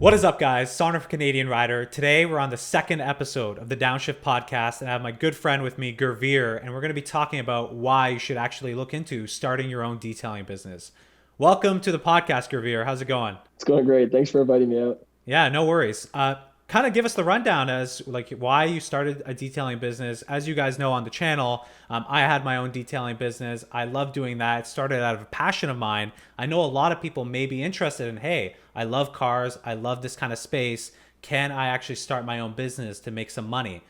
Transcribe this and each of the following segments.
What is up, guys? Sonduren Canadian Rider. Today, we're on the second episode of the Downshift Podcast, and I have my good friend with me, Gurveer, and we're going to be talking about why you should actually look into starting your own detailing business. Welcome to the podcast, Gurveer. How's it going? It's going great. Thanks for inviting me out. Yeah, no worries. Kind of give us the rundown as like why you started a detailing business. As you guys know on the channel, I had my own detailing business. I love doing that. It started out of a passion of mine. I know a lot of people may be interested in, hey, I love cars. I love this kind of space. Can I actually start my own business to make some money?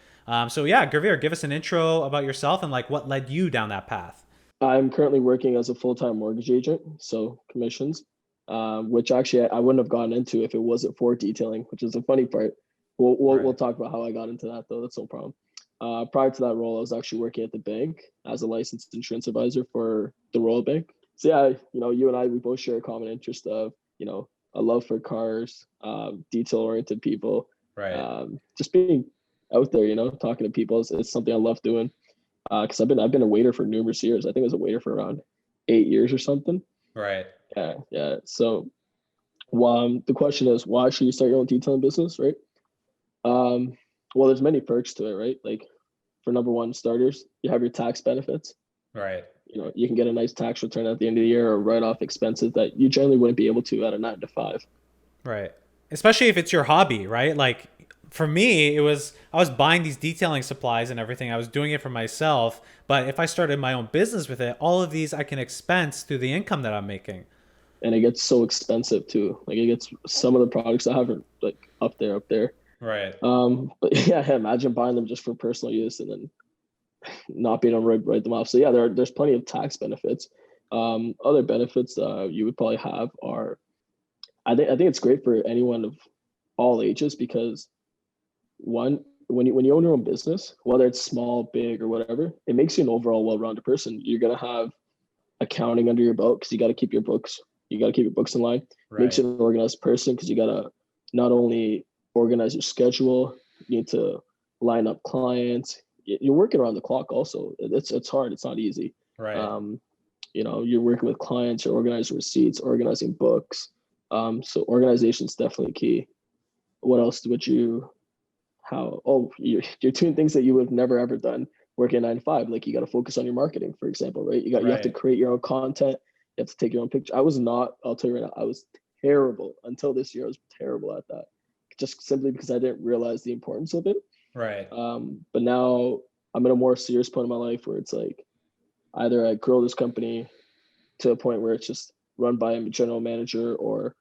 So yeah, Gurveer, give us an intro about yourself and like what led you down that path. I'm currently working as a full-time mortgage agent, so commissions, which actually I wouldn't have gotten into if it wasn't for detailing, which is the funny part. We'll Right. talk about how I got into that though. That's no problem. Prior to that role, I was actually working at the bank as a licensed insurance advisor for the Royal Bank. So yeah, you and I, we both share a common interest of, a love for cars, detail-oriented people, Right. just being out there, talking to people is something I love doing. Because I've been a waiter for numerous years. I think I was a waiter for around 8 years or something. Right. Yeah, yeah. So, the question is, why should you start your own detailing business, right? Um, well, there's many perks to it, right? Like, for number one, starters, you have your tax benefits. Right. You can get a nice tax return at the end of the year or write off expenses that you generally wouldn't be able to at a 9 to 5. Right. Especially if it's your hobby, right? Like for me, I was buying these detailing supplies and everything. I was doing it for myself, but if I started my own business with it, all of these I can expense through the income that I'm making. And it gets so expensive too. Like it gets some of the products I have are like up there. Right. But yeah, imagine buying them just for personal use and then not being able to write them off. So yeah, there's plenty of tax benefits. Other benefits you would probably have are I think it's great for anyone of all ages because one, when you own your own business, whether it's small, big, or whatever, it makes you an overall well-rounded person. You're gonna have accounting under your belt because you got to keep your books. You got to keep your books in line. Makes Right. you an organized person because you gotta not only organize your schedule, you need to line up clients. You're working around the clock. Also, it's hard. It's not easy. Right. Um, you're working with clients. You're organizing receipts, organizing books. So organization is definitely key. What else would you how you're doing things that you would have never ever done working 9 to 5. Like you got to focus on your marketing, for example, right? You have to Right. create your own content. You have to take your own picture. I was not, I'll tell you right now, I was terrible until this year. I was terrible at that, just simply because I didn't realize the importance of it. Right. But now I'm in a more serious point in my life where it's like either I grow this company to a point where it's just run by a general manager, or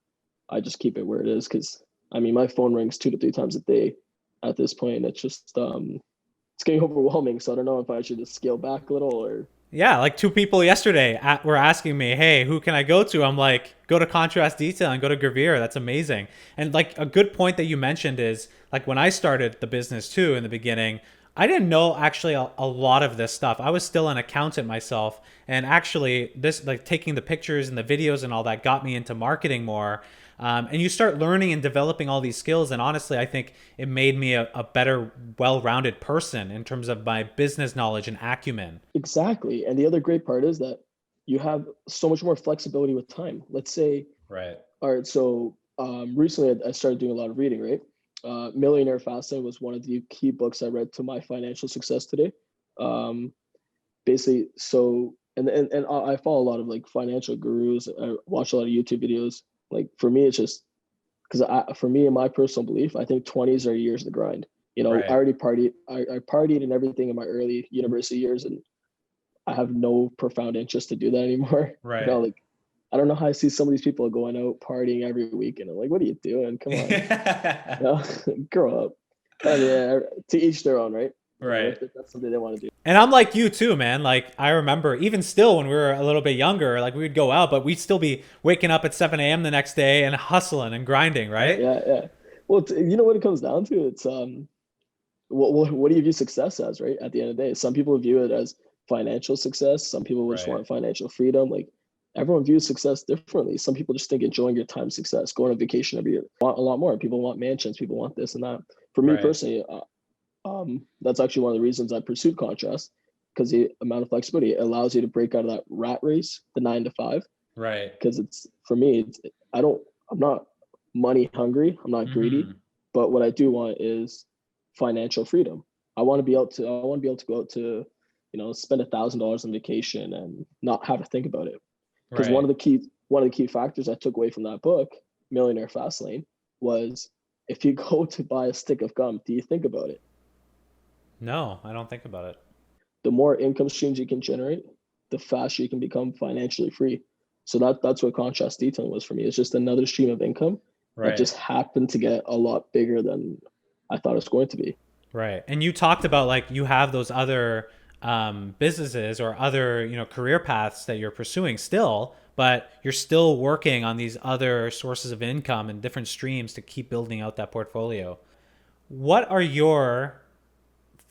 I just keep it where it is. Because I mean, my phone rings 2 to 3 times a day at this point. It's just it's getting overwhelming. So I don't know if I should just scale back a little or Yeah, like two people yesterday were asking me, "Hey, who can I go to?" I'm like, "Go to Contrast Detail and go to Gravere. That's amazing." And like a good point that you mentioned is like when I started the business too in the beginning, I didn't know actually a lot of this stuff. I was still an accountant myself, and actually this like taking the pictures and the videos and all that got me into marketing more. And you start learning and developing all these skills. And honestly, I think it made me a better, well rounded person in terms of my business knowledge and acumen. exactly. And the other great part is that you have so much more flexibility with time. Let's say, Right. all right, so recently I started doing a lot of reading, right? Millionaire Fasting was one of the key books I read to my financial success today. Um, Basically, so and I follow a lot of like financial gurus. I watch a lot of YouTube videos. Like for me, it's just because for me, in my personal belief, I think 20s are years of the grind. I Right. already partied. I partied and everything in my early university years, and I have no profound interest to do that anymore. Right. Like I don't know how I see some of these people going out partying every weekend. I'm like, what are you doing? Come on, Yeah. you know, grow up. I mean, yeah, to each their own, right? Right. If that's something they want to do. And I'm like you too, man. Like I remember even still when we were a little bit younger, like we would go out, but we'd still be waking up at 7 a.m. the next day and hustling and grinding, right? Yeah, yeah. Well, you know what it comes down to? It's what do you view success as, right? At the end of the day, some people view it as financial success. Some people just Right. want financial freedom. Like everyone views success differently. Some people just think enjoying your time success, going on vacation every year. Want a lot more. People want mansions. People want this and that. For me Right. personally, that's actually one of the reasons I pursued contrast because the amount of flexibility allows you to break out of that rat race, the 9 to 5. Right. Because it's for me, it's I don't I'm not money hungry. I'm not greedy, Mm-hmm. but what I do want is financial freedom. I want to be able to go out to, spend $1,000 on vacation and not have to think about it. Because Right. one of the key factors I took away from that book, Millionaire Fastlane, was if you go to buy a stick of gum, do you think about it? No, I don't think about it. The more income streams you can generate, the faster you can become financially free. So that's what contrast detailing was for me. It's just another stream of income that Right. just happened to get a lot bigger than I thought it was going to be. Right. And you talked about like you have those other businesses or other, career paths that you're pursuing still, but you're still working on these other sources of income and different streams to keep building out that portfolio. What are your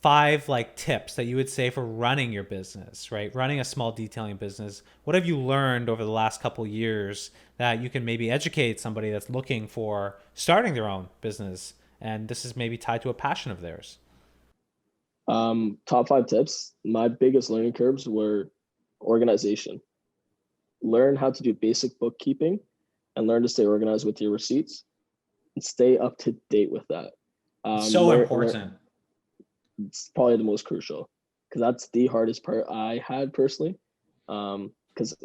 five like tips that you would say for running your business, right? Running a small detailing business. What have you learned over the last couple of years that you can maybe educate somebody that's looking for starting their own business? And this is maybe tied to a passion of theirs. Top five tips. My biggest learning curves were organization. Learn how to do basic bookkeeping and learn to stay organized with your receipts and stay up to date with that. It's so important. It's probably the most crucial because that's the hardest part I had personally. Because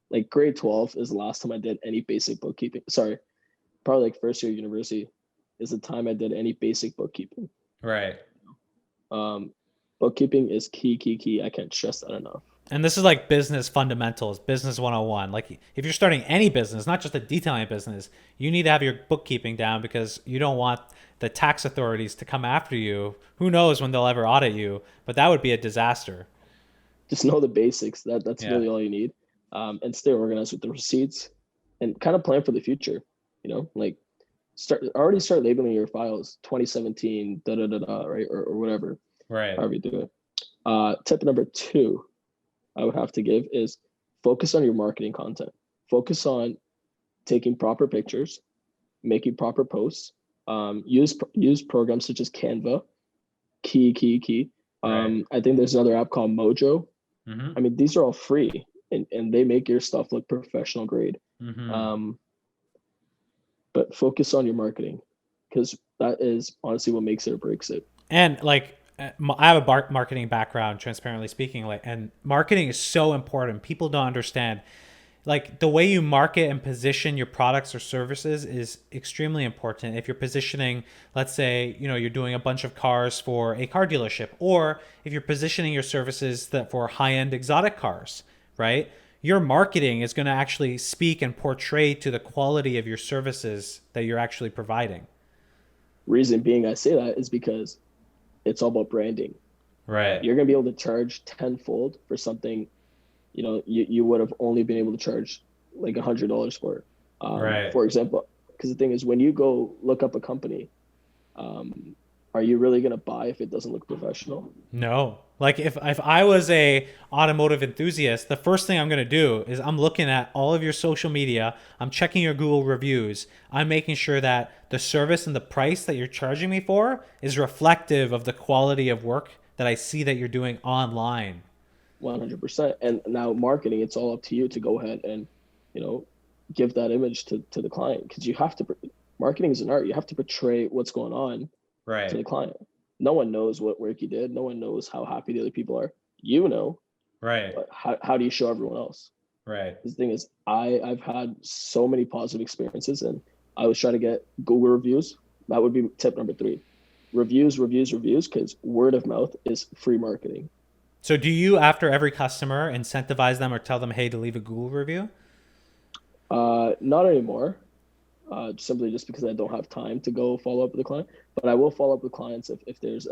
like grade 12 is the last time I did any basic bookkeeping. Sorry, probably like first year of university is the time I did any basic bookkeeping. Right. Um, Bookkeeping is key. I can't stress that enough. And this is like business fundamentals, business 101. Like if you're starting any business, not just a detailing business, you need to have your bookkeeping down because you don't want the tax authorities to come after you. Who knows when they'll ever audit you, but that would be a disaster. Just know the basics. That's Yeah. really all you need. And stay organized with the receipts and kind of plan for the future. Like start labeling your files 2017 right, or whatever, Right. however you do it. Tip number two I would have to give is focus on your marketing content. Focus on taking proper pictures, making proper posts. Use programs such as Canva. Key. Right. I think there's another app called Mojo. Mm-hmm. I mean, these are all free, and they make your stuff look professional grade. Mm-hmm. Um, but focus on your marketing because that is honestly what makes it or breaks it. And like I have a marketing background, transparently speaking, like, and marketing is so important. People don't understand like the way you market and position your products or services is extremely important. If you're positioning, let's say, you're doing a bunch of cars for a car dealership, or if you're positioning your services that for high-end exotic cars, right? Your marketing is going to actually speak and portray to the quality of your services that you're actually providing. Reason being I say that is because it's all about branding. Right. You're going to be able to charge tenfold for something you would have only been able to charge like $100 for. Right. For example, because the thing is, when you go look up a company, are you really gonna buy if it doesn't look professional? No. Like if I was a automotive enthusiast, the first thing I'm going to do is I'm looking at all of your social media, I'm checking your Google reviews, I'm making sure that the service and the price that you're charging me for is reflective of the quality of work that I see that you're doing online. 100%. And now marketing, it's all up to you to go ahead and you know give that image to the client because you have to. Marketing is an art. You have to portray what's going on to Right. the client. No one knows what work you did. No one knows how happy the other people are. You know, Right. but how do you show everyone else? Right. The thing is, I've had so many positive experiences, and I always try to get Google reviews. That would be tip number three: reviews, because word of mouth is free marketing. So do you after every customer incentivize them or tell them, "Hey, to leave a Google review?" Not anymore, simply just because I don't have time to go follow up with the client. But I will follow up with clients if there's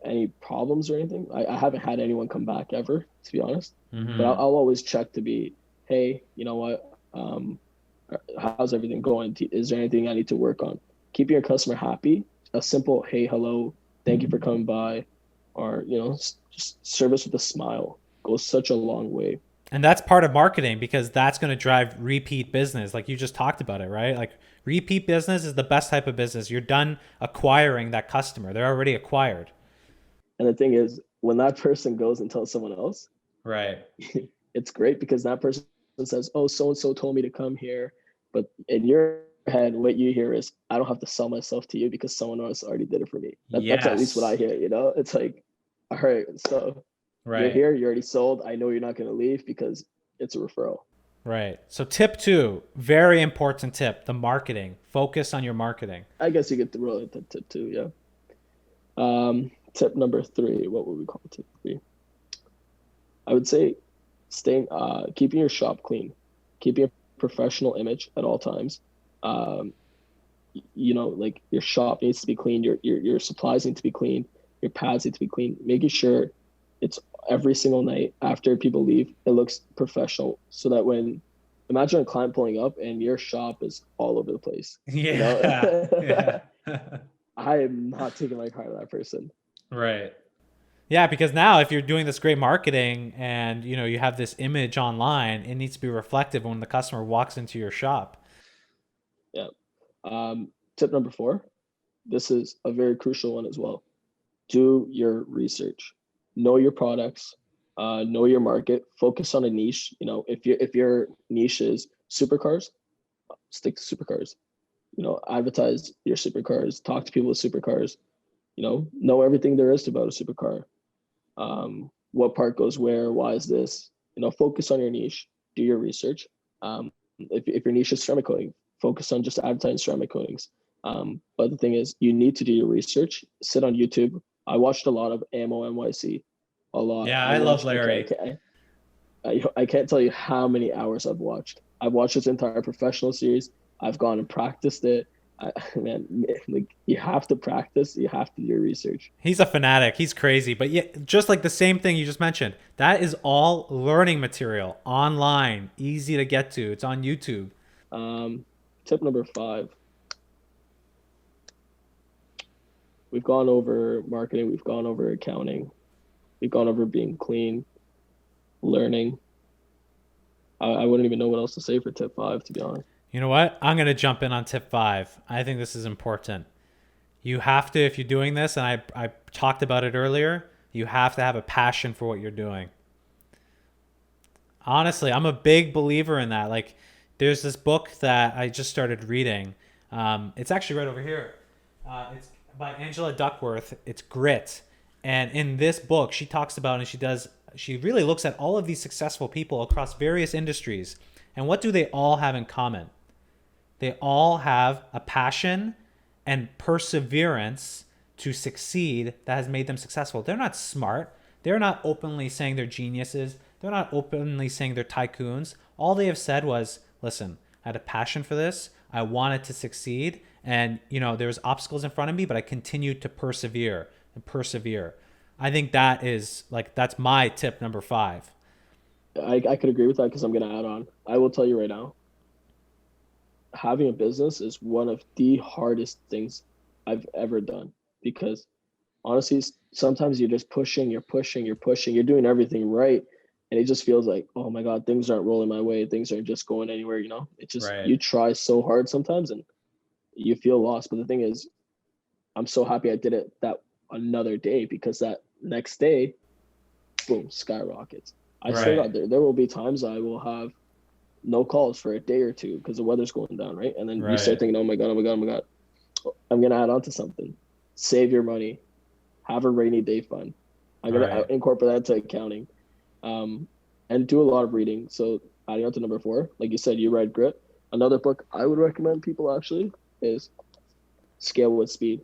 any problems or anything. I haven't had anyone come back ever, to be honest. But Mhm. I'll always check to be, hey, you know what? How's everything going? Is there anything I need to work on? Keeping your customer happy. A simple, hey, hello, thank you for coming by, or just service with a smile goes such a long way. And that's part of marketing because that's going to drive repeat business. Like you just talked about it, right? Like repeat business is the best type of business. You're done acquiring that customer. They're already acquired. And the thing is, when that person goes and tells someone else, Right. it's great because that person says, "Oh, so and so told me to come here," but in your head, what you hear is, I don't have to sell myself to you because someone else already did it for me. That's at least what I Yes. hear, you know? It's like, all right, so you're Right. here, you're already sold. I know you're not going to leave because it's a referral. Right. So tip 2, very important tip, the marketing. Focus on your marketing. I guess you get to roll it to tip 2, yeah. Tip number 3, what would we call tip 3? I would say keeping your shop clean, keeping a professional image at all times. Um, like your shop needs to be clean, your supplies need to be clean, your pads need to be clean, making sure it's every single night after people leave, it looks professional, so that when, imagine a client pulling up and your shop is all over the place, you Yeah. know. Yeah. I am not taking my card to that person. Right. Yeah, because now if you're doing this great marketing and you have this image online, it needs to be reflective when the customer walks into your shop. Yeah. Tip number 4, this is a very crucial one as well. Do your research, know your products, know your market, focus on a niche. If your niche is supercars, stick to supercars. Advertise your supercars, talk to people with supercars. Know everything there is about a supercar. What part goes where? Why is this? Focus on your niche. Do your research. If your niche is ceramic coating, focus on just advertising ceramic coatings. But the thing is, you need to do your research. Sit on YouTube. I watched a lot of AMO NYC, a lot. Yeah, I I love watched. I Larry. can't. I can't tell you how many hours I've watched. I've watched this entire professional series. I've gone and practiced it. Man, like, you have to practice. You have to do your research. He's a fanatic. He's crazy. But yeah, just like the same thing you just mentioned, that is all learning material online, easy to get to. It's on YouTube. Um, Tip number 5. We've gone over marketing. We've gone over accounting. We've gone over being clean, learning. I wouldn't even know what else to say for tip 5, to be honest. You know what? I'm going to jump in on tip 5. I think this is important. You have to, if you're doing this, and I talked about it earlier, you have to have a passion for what you're doing. Honestly, I'm a big believer in that. Like, there's this book that I just started reading. It's actually right over here. It's by Angela Duckworth. It's Grit. And in this book, she talks about, and she really looks at all of these successful people across various industries. And what do they all have in common? They all have a passion and perseverance to succeed that has made them successful. They're not smart. They're not openly saying they're geniuses. They're not openly saying they're tycoons. All they have said was, listen, I had a passion for this. I wanted to succeed. And, there was obstacles in front of me, but I continued to persevere and persevere. I think that's my tip number 5. I could agree with that because I'm going to add on. I will tell you right now, having a business is one of the hardest things I've ever done, because honestly, sometimes you're just pushing, you're doing everything right. And it just feels like, oh my God, things aren't rolling my way. Things aren't just going anywhere. It's just, Right. you try so hard sometimes and you feel lost. But the thing is, I'm so happy I did it that another day, because that next day, boom, skyrockets. I swear to Right. God, there will be times I will have no calls for a day or two because the weather's going down, right? And then you start Right. thinking, oh my God, oh my God, oh my God. I'm going to add on to something. Save your money. Have a rainy day fund. I'm going Right. to incorporate that to accounting, and do a lot of reading. So adding on to number 4, like you said, you read Grit. Another book I would recommend people actually is Scale with Speed.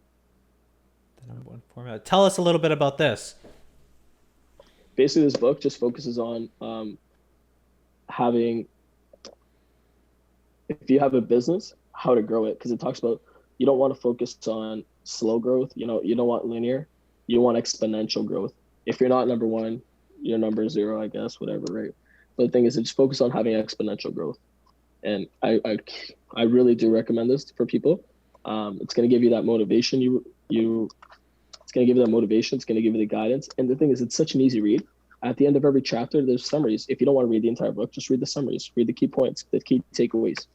The number 1 formula. Tell us a little bit about this. Basically, this book just focuses on having, if you have a business, how to grow it, because it talks about, you don't want to focus on slow growth. You don't want linear. You want exponential growth. If you're not number 1, you're number 0, I guess, whatever, right? But the thing is, it's focused on having exponential growth, and I really do recommend this for people. It's going to give you that motivation. It's going to give you that motivation. It's going to give you the guidance. And the thing is, it's such an easy read. At the end of every chapter, there's summaries. If you don't want to read the entire book, just read the summaries. Read the key points, the key takeaways.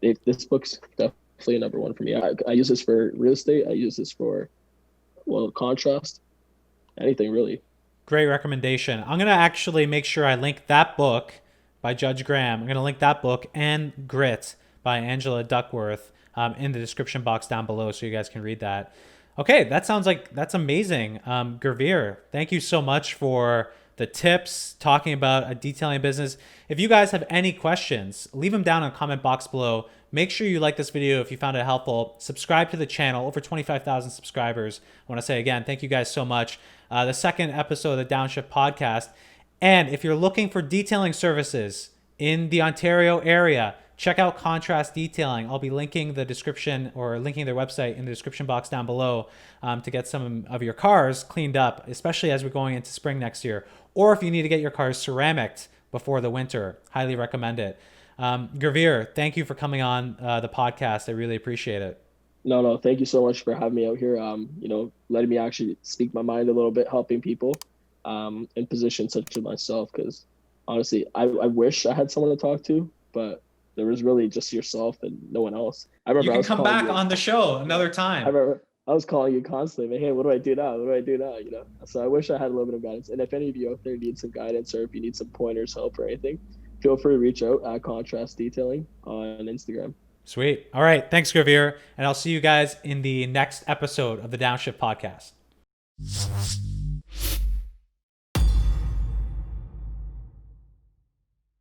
This book's definitely number 1 for me. I use this for real estate. I use this for, contrast, anything really. Great recommendation. I'm going to actually make sure I link that book by Judge Graham. I'm going to link that book and Grit by Angela Duckworth in the description box down below so you guys can read that. Okay, that sounds like that's amazing. Gurveer, thank you so much for the tips, talking about a detailing business. If you guys have any questions, leave them down in the comment box below. Make sure you like this video if you found it helpful. Subscribe to the channel, over 25,000 subscribers. I want to say again, thank you guys so much. The second episode of the Downshift Podcast. And if you're looking for detailing services in the Ontario area, check out Contrast Detailing. I'll be linking the description or linking their website in the description box down below to get some of your cars cleaned up, especially as we're going into spring next year. Or if you need to get your cars ceramicked before the winter, highly recommend it. Gurveer, thank you for coming on the podcast. I really appreciate it. No, thank you so much for having me out here. Letting me actually speak my mind a little bit, helping people in positions such as myself. Because honestly, I wish I had someone to talk to, but there was really just yourself and no one else. I remember You can come back on the show another time. I remember I was calling you constantly, hey, what do I do now? What do I do now? So I wish I had a little bit of guidance. And if any of you out there need some guidance, or if you need some pointers, help, or anything, feel free to reach out at Contrast Detailing on Instagram. Sweet. All right. Thanks, Gurveer. And I'll see you guys in the next episode of the Downshift Podcast.